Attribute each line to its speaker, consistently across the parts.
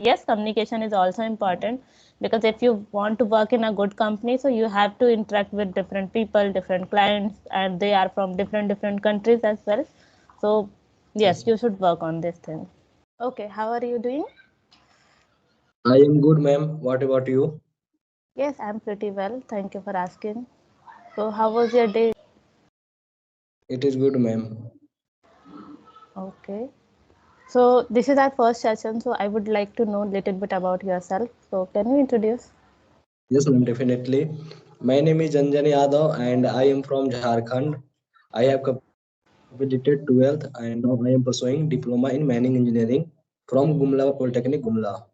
Speaker 1: yes, communication is also important, because if you want to work in a good company, so you have to interact with different people, different clients, and they are from different countries as well. So yes,
Speaker 2: Yes.
Speaker 1: you should work on this thing. Okay, how are you doing?
Speaker 2: I am good, ma'am. What about you?
Speaker 1: Yes, I'm pretty well. Thank you for asking. So how was your day?
Speaker 2: It is good, ma'am.
Speaker 1: Okay. So this is our first session, so I would like to know a little bit about yourself. So can you introduce?
Speaker 2: Yes, ma'am, definitely. My name is Janjani Yadav and I am from Jharkhand. I have completed 12th and now I am pursuing diploma in mining engineering from Gumla Polytechnic, Gumla.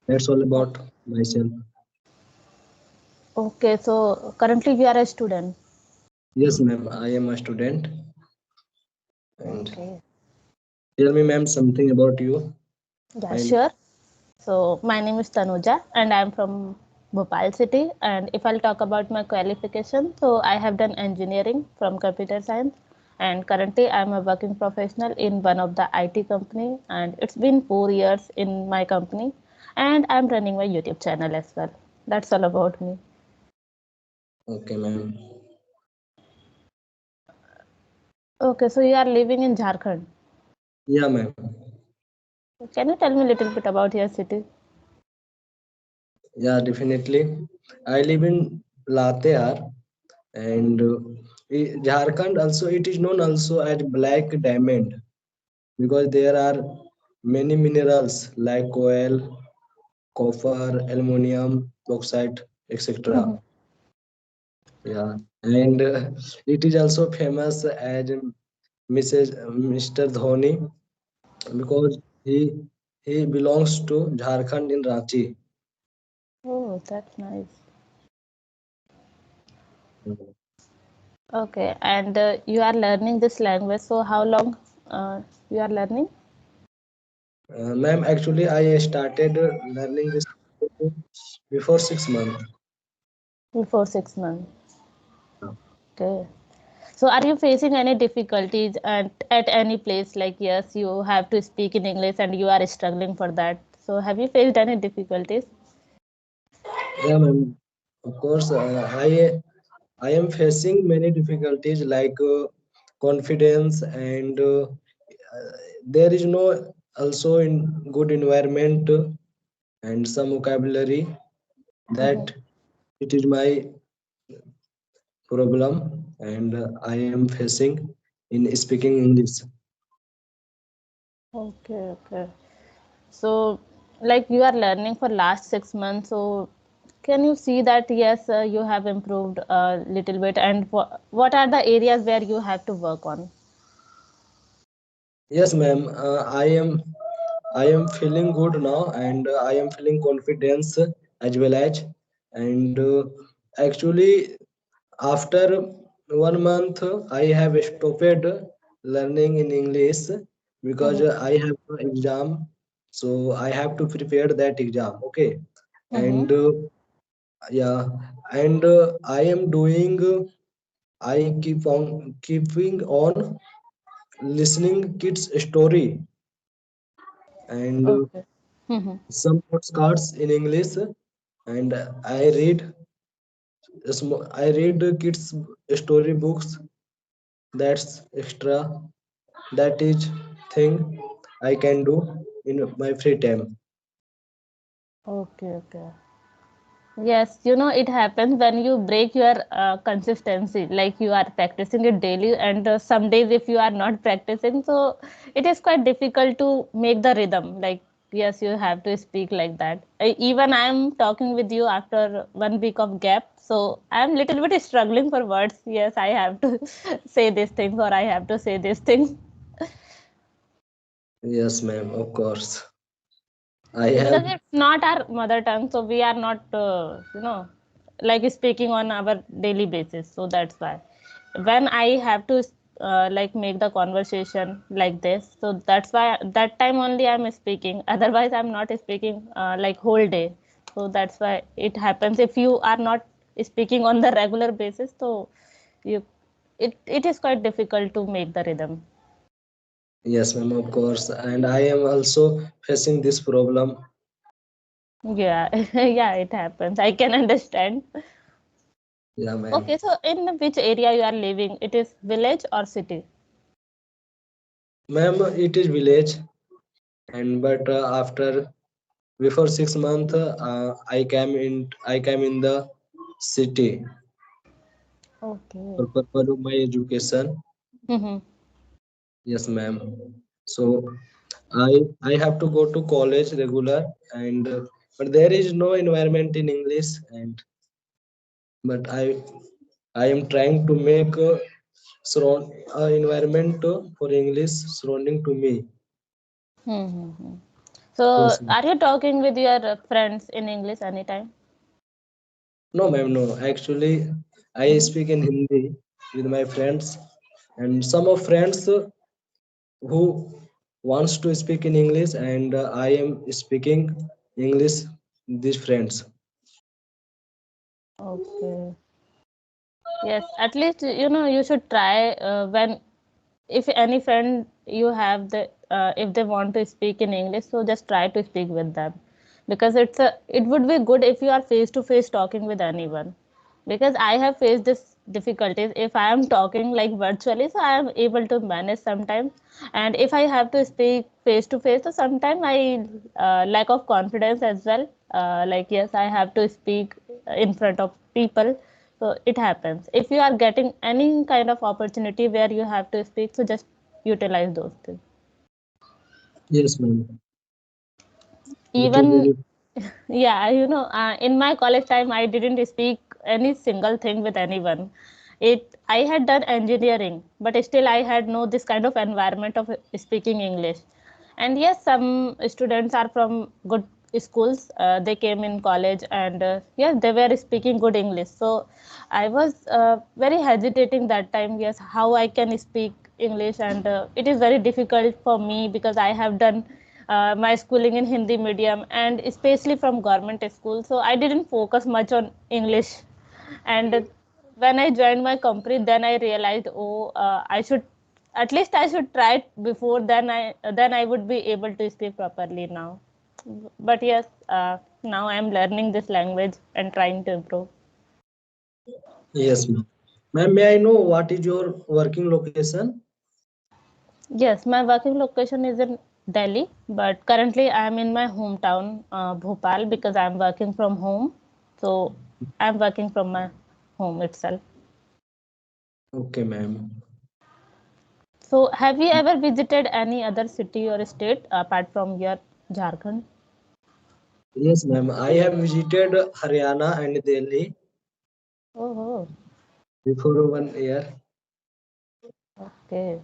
Speaker 2: That's all about myself.
Speaker 1: Okay, so currently you are a student.
Speaker 2: Yes, ma'am, I am a student. And
Speaker 1: Okay.
Speaker 2: tell me, ma'am, something about you.
Speaker 1: Yeah,
Speaker 2: And
Speaker 1: sure. So my name is Tanuja and I'm from Bhopal city. And if I'll talk about my qualification, so I have done engineering from computer science, and currently I'm a working professional in one of the IT company, and it's been 4 years in my company, and I'm running my YouTube channel as well. That's all about me.
Speaker 2: okay, ma'am.
Speaker 1: Okay, so you are living in Jharkhand.
Speaker 2: Yeah, ma'am.
Speaker 1: Can you tell me a little bit about your city?
Speaker 2: Yeah, definitely. I live in Latear and Jharkhand also it is known also as Black Diamond because there are many minerals like coal, copper, aluminum, bauxite, etc.
Speaker 1: Mhm.
Speaker 2: Yeah, and it is also famous as Mr. Dhoni because he belongs to Jharkhand in Ranchi.
Speaker 1: Oh, that's nice. Okay, and you are learning this language. So how long you are learning?
Speaker 2: Ma'am, actually, I started learning this before 6 months.
Speaker 1: Before 6 months. Okay. So are you facing any difficulties at any place? Like, yes, you have to speak in English and you are struggling for that. So have you faced any difficulties?
Speaker 2: Yeah, ma'am. Of course, I am facing many difficulties like confidence and there is no also in good environment and some vocabulary
Speaker 1: Mhm.
Speaker 2: that it is my problem and I am facing in speaking English.
Speaker 1: Okay, okay. So, like you are learning for last 6 months, so can you see that yes, you have improved a little bit, and what are the areas where you have to work on?
Speaker 2: Yes, ma'am. I am feeling good now, and I am feeling confidence as well as, and actually after 1 month I have stopped learning in English because
Speaker 1: Mm-hmm.
Speaker 2: I have an exam, so I have to prepare that exam. Okay,
Speaker 1: Mm-hmm.
Speaker 2: and yeah, and I am doing. I keep on keeping on listening kids story and
Speaker 1: Okay. Mm-hmm.
Speaker 2: some postcards in English and I read kids story books. That's extra. That is thing I can do in my free time.
Speaker 1: Okay, okay. Yes, it happens when you break your consistency, like you are practicing it daily, and some days if you are not practicing, so it is quite difficult to make the rhythm. Like, yes, you have to speak like that. Even I am talking with you after 1 week of gap, so I am little bit struggling for words. Yes, I have to say these things or I have to say these things.
Speaker 2: Yes, ma'am, of course. I
Speaker 1: Because
Speaker 2: have
Speaker 1: it's not our mother tongue, so we are not like speaking on our daily basis, so that's why when I have to like make the conversation like this, so that's why that time only I'm speaking, otherwise I'm not speaking like whole day. So that's why it happens if you are not speaking on the regular basis, so you it is quite difficult to make the rhythm.
Speaker 2: Yes, ma'am, of course. And I am also facing this problem.
Speaker 1: Yeah, yeah, it happens. I can understand.
Speaker 2: Yeah, ma'am.
Speaker 1: Okay, so in which area you are living? It is village or city?
Speaker 2: Ma'am, it is village, and but after before 6 months, I came in the city for
Speaker 1: Okay.
Speaker 2: purpose of my education.
Speaker 1: Mm-hmm.
Speaker 2: Yes, ma'am. So I have to go to college regular, and but there is no environment in English, and but I am trying to make surround environment for English surrounding to me.
Speaker 1: Mm-hmm. So,
Speaker 2: Yes, ma'am.
Speaker 1: are you talking with your friends in English anytime?
Speaker 2: No, ma'am, no. Actually, I
Speaker 1: Mm-hmm.
Speaker 2: speak in Hindi with my friends, and some of friends who wants to speak in English, and I am speaking English with these friends.
Speaker 1: Okay. Yes, at least you should try when if any friend you have if they want to speak in English, so just try to speak with them because it would be good if you are face to face talking with anyone because I have faced this difficulties if I am talking like virtually, so I am able to manage sometimes, and if I have to speak face to face, so sometimes I lack of confidence as well. Like yes, I have to speak in front of people, so it happens. If you are getting any kind of opportunity where you have to speak, so just utilize those things.
Speaker 2: Yes, ma'am. It is
Speaker 1: Even
Speaker 2: very.
Speaker 1: yeah, in my college time, I didn't speak any single thing with anyone. I had done engineering, but still I had no this kind of environment of speaking English. And yes, some students are from good schools. They came in college, and yes, they were speaking good English. So I was very hesitating that time. Yes, how I can speak English, and it is very difficult for me because I have done my schooling in Hindi medium and especially from government school. So I didn't focus much on English. And when I joined my company, then I realized, oh, I should at least I should try it before. Then I would be able to speak properly now. But yes, now I am learning this language and trying to improve.
Speaker 2: Yes, ma'am. Ma'am, may I know what is your working location?
Speaker 1: Yes, my working location is in Delhi, but currently I am in my hometown, Bhopal, because I am working from home. So I am working from my home itself.
Speaker 2: Okay, ma'am.
Speaker 1: So have you ever visited any other city or state apart from your Jharkhand?
Speaker 2: Yes, ma'am. I have visited Haryana and Delhi
Speaker 1: Oh,
Speaker 2: before 1 year.
Speaker 1: okay.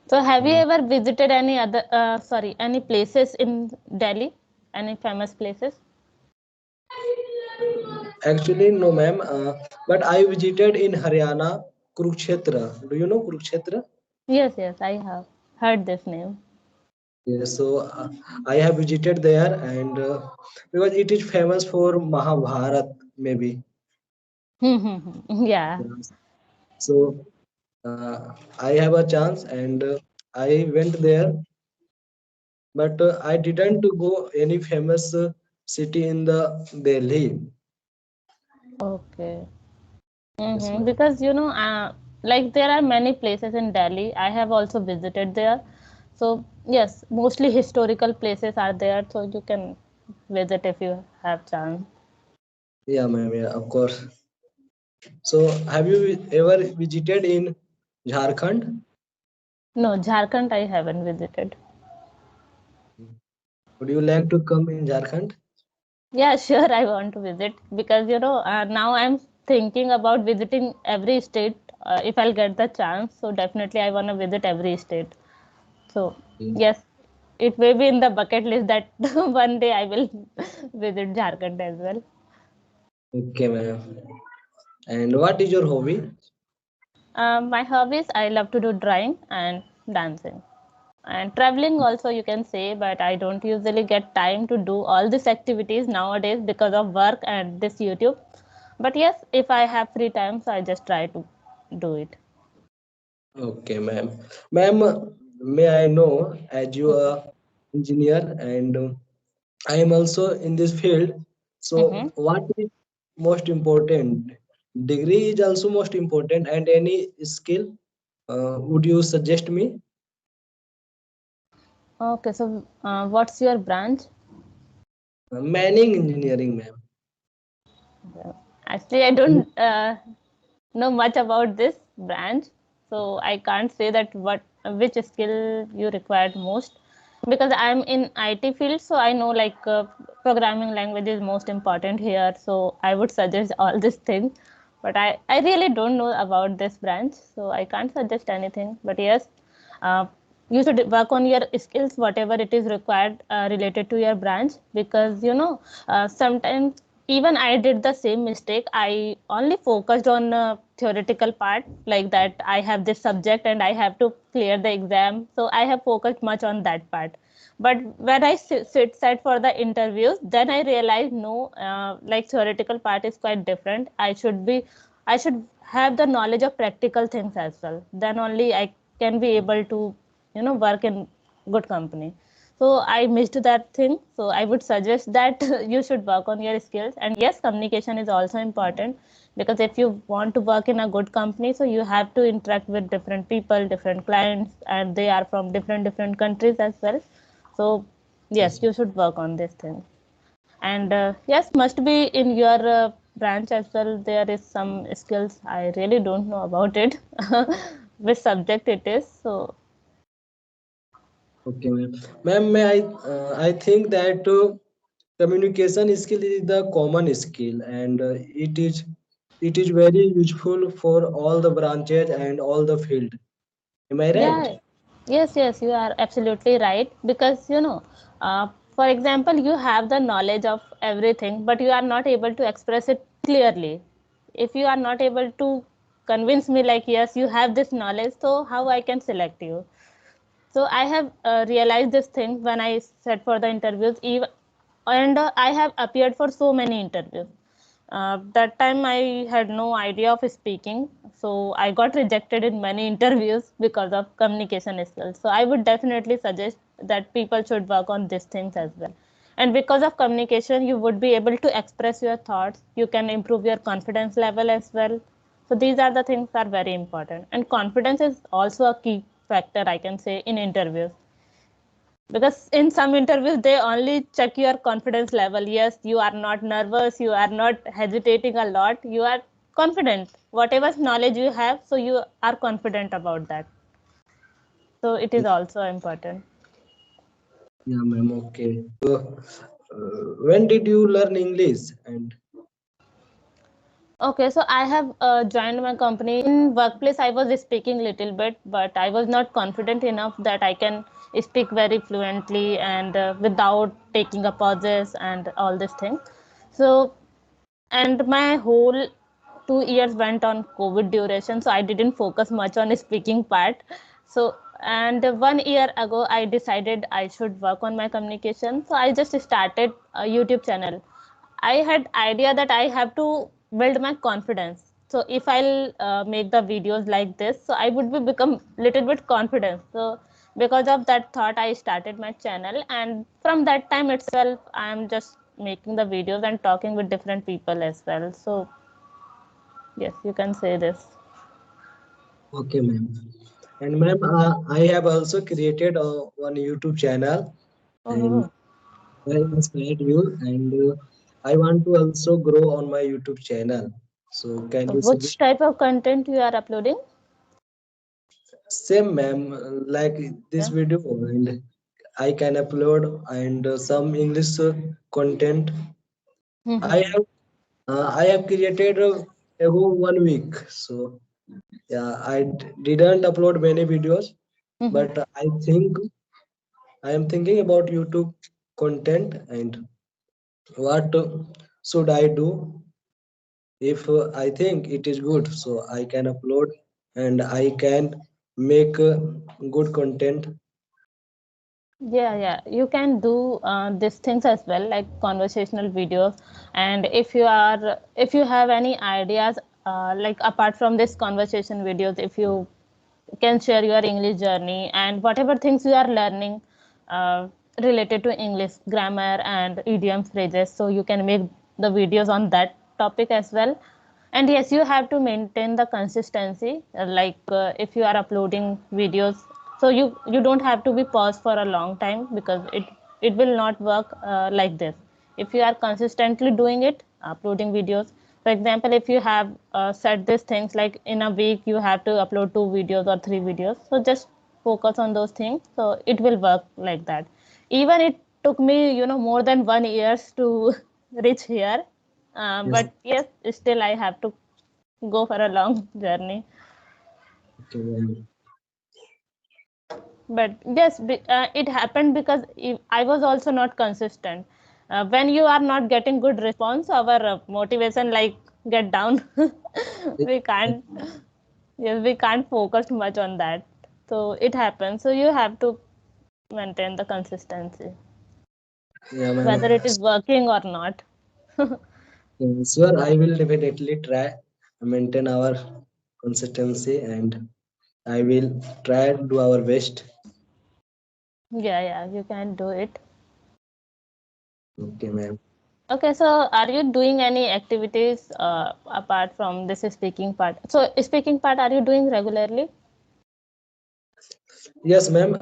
Speaker 1: So have you
Speaker 2: Mm.
Speaker 1: ever visited any places in Delhi? Any famous places?
Speaker 2: Actually, no, ma'am. But I visited in Haryana, Kurukshetra. Do you know Kurukshetra?
Speaker 1: Yes, yes, I have heard this name.
Speaker 2: Yes, so I have visited there, and because it is famous for Mahabharat, maybe.
Speaker 1: Yeah.
Speaker 2: Yes. So I have a chance, and I went there, but I didn't go any famous city in the Delhi.
Speaker 1: Okay.
Speaker 2: Yes,
Speaker 1: Mm-hmm.
Speaker 2: ma'am.
Speaker 1: Because like there are many places in Delhi. I have also visited there. So yes, mostly historical places are there. So you can visit if you have chance.
Speaker 2: Yeah, ma'am. Yeah, of course. So, have you ever visited in Jharkhand?
Speaker 1: No, Jharkhand I haven't visited.
Speaker 2: Would you like to come in Jharkhand?
Speaker 1: Yeah, sure, I want to visit because now I'm thinking about visiting every state if I'll get the chance. So definitely I want to visit every state. So
Speaker 2: Yes.
Speaker 1: yes, it may be in the bucket list that one day I will visit Jharkhand as well.
Speaker 2: Okay, ma'am. And what is your hobby?
Speaker 1: My hobbies, I love to do drawing and dancing. And traveling also you can say, but I don't usually get time to do all these activities nowadays because of work and this YouTube. But yes, if I have free time, so I just try to do it.
Speaker 2: Okay, ma'am. Ma'am, may I know, as you are engineer and I am also in this field.
Speaker 1: Mm-hmm.
Speaker 2: So, what is most important? Degree is also most important, and any skill. Would you suggest me?
Speaker 1: Okay, so what's your branch?
Speaker 2: Mining engineering, ma'am.
Speaker 1: Actually, I don't know much about this branch, so I can't say that what which skill you required most, because I'm in IT field, so I know like programming language is most important here. So I would suggest all these things, but I really don't know about this branch, so I can't suggest anything. But yes, uh, you should work on your skills whatever it is required related to your branch, because sometimes even I did the same mistake. I only focused on theoretical part, like that I have this subject and I have to clear the exam, so I have focused much on that part. But when I sat for the interviews, then I realized no, like theoretical part is quite different. I should have the knowledge of practical things as well, then only I can be able to work in good company. So I missed that thing, so I would suggest that you should work on your skills. And yes, communication is also important, because if you want to work in a good company, so you have to interact with different people, different clients, and they are from different countries as well. So yes,
Speaker 2: Yes.
Speaker 1: you should work on this thing. And yes, must be in your branch as well, there is some skills. I really don't know about it which subject it is. So
Speaker 2: Okay, ma'am. Ma'am, I think that communication skill is the common skill, and it is very useful for all the branches and all the field. Am I right?
Speaker 1: yeah, yes, you are absolutely right, because for example, you have the knowledge of everything, but you are not able to express it clearly. If you are not able to convince me like yes, you have this knowledge, so how I can select you? So I have realized this thing when I sat for the interviews, even, and I have appeared for so many interviews. That time I had no idea of speaking, so I got rejected in many interviews because of communication skills. So I would definitely suggest that people should work on these things as well. And because of communication, you would be able to express your thoughts. You can improve your confidence level as well. So these are the things that are very important. And confidence is also a key factor, I can say, in interviews, because in some interviews they only check your confidence level. Yes, you are not nervous, you are not hesitating a lot, you are confident whatever knowledge you have, so you are confident about that. So it is also important.
Speaker 2: Yeah, ma'am. Okay. When did you learn English? And
Speaker 1: Okay, so I have joined my company. In workplace, I was speaking little bit, but I was not confident enough that I can speak very fluently and without taking a pauses and all this thing. So, and my whole 2 years went on COVID duration, so I didn't focus much on speaking part. So, and 1 year ago, I decided I should work on my communication. So I just started a YouTube channel. I had idea that I have to build my confidence. So if I'll make the videos like this, so I would be become little bit confident. So because of that thought, I started my channel, and from that time itself, I am just making the videos and talking with different people as well. So yes, you can say this.
Speaker 2: okay, ma'am. And ma'am, I have also created one YouTube channel, and
Speaker 1: Oh,
Speaker 2: I inspired you, and I want to also grow on my YouTube channel. So can
Speaker 1: so
Speaker 2: you
Speaker 1: which
Speaker 2: suggest?
Speaker 1: type of content you are uploading?
Speaker 2: Same, ma'am. Like this
Speaker 1: Yeah.
Speaker 2: video, and I can upload and some English content. I
Speaker 1: Mm-hmm.
Speaker 2: have I have created ago 1 week. So yeah, didn't upload many videos,
Speaker 1: Mm-hmm.
Speaker 2: but I am thinking about YouTube content and what should I do if I think it is good. So I can upload and I can make good content.
Speaker 1: Yeah, you can do these things as well, like conversational videos. And if you have any ideas, like apart from this conversation videos, if you can share your English journey and whatever things you are learning uh, related to English grammar and idiom phrases. So you can make the videos on that topic as well. And yes, you have to maintain the consistency. If you are uploading videos, so you don't have to be paused for a long time because it will not work like this. If you are consistently doing it, uploading videos, for example, if you have set these things like in a week you have to upload 2 videos or 3 videos, so just focus on those things, so it will work like that. Even it took me, more than 1 years to reach here,
Speaker 2: Yes.
Speaker 1: but yes, still I have to go for a long journey.
Speaker 2: Okay, ma'am.
Speaker 1: But yes, it happened because I was also not consistent. When you are not getting good response, our motivation like get down. we can't, yes, we can't focus much on that. So it happens. So you have to maintain the consistency,
Speaker 2: Yeah, ma'am.
Speaker 1: whether it is working or not.
Speaker 2: Sure, I will definitely try maintain our consistency, and I will try to do our best.
Speaker 1: Yeah, yeah, you can do it.
Speaker 2: Okay, ma'am.
Speaker 1: Okay, so are you doing any activities apart from this speaking part? So speaking part, are you doing regularly?
Speaker 2: Yes, ma'am.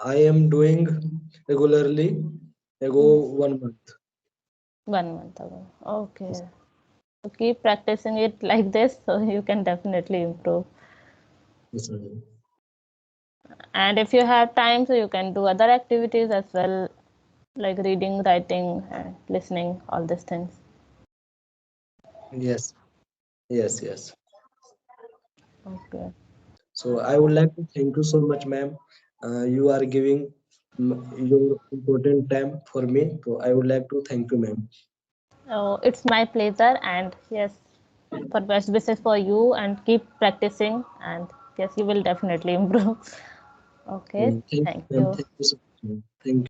Speaker 2: I am doing regularly. Ago
Speaker 1: Hmm.
Speaker 2: 1 month.
Speaker 1: 1 month ago. Okay. So keep practicing it like this, so you can definitely improve.
Speaker 2: Yes, ma'am.
Speaker 1: And if you have time, so you can do other activities as well, like reading, writing, and listening, all these things.
Speaker 2: Yes, yes, yes.
Speaker 1: Okay.
Speaker 2: So I would like to thank you so much, ma'am. You are giving your important time for me. So I would like to thank you, ma'am.
Speaker 1: Oh, it's my pleasure, and yes, for best wishes for you, and keep practicing, and yes, you will definitely improve. Okay,
Speaker 2: Thank you,
Speaker 1: thank
Speaker 2: ma'am.
Speaker 1: you.
Speaker 2: Thank you so much, ma'am. Thank you.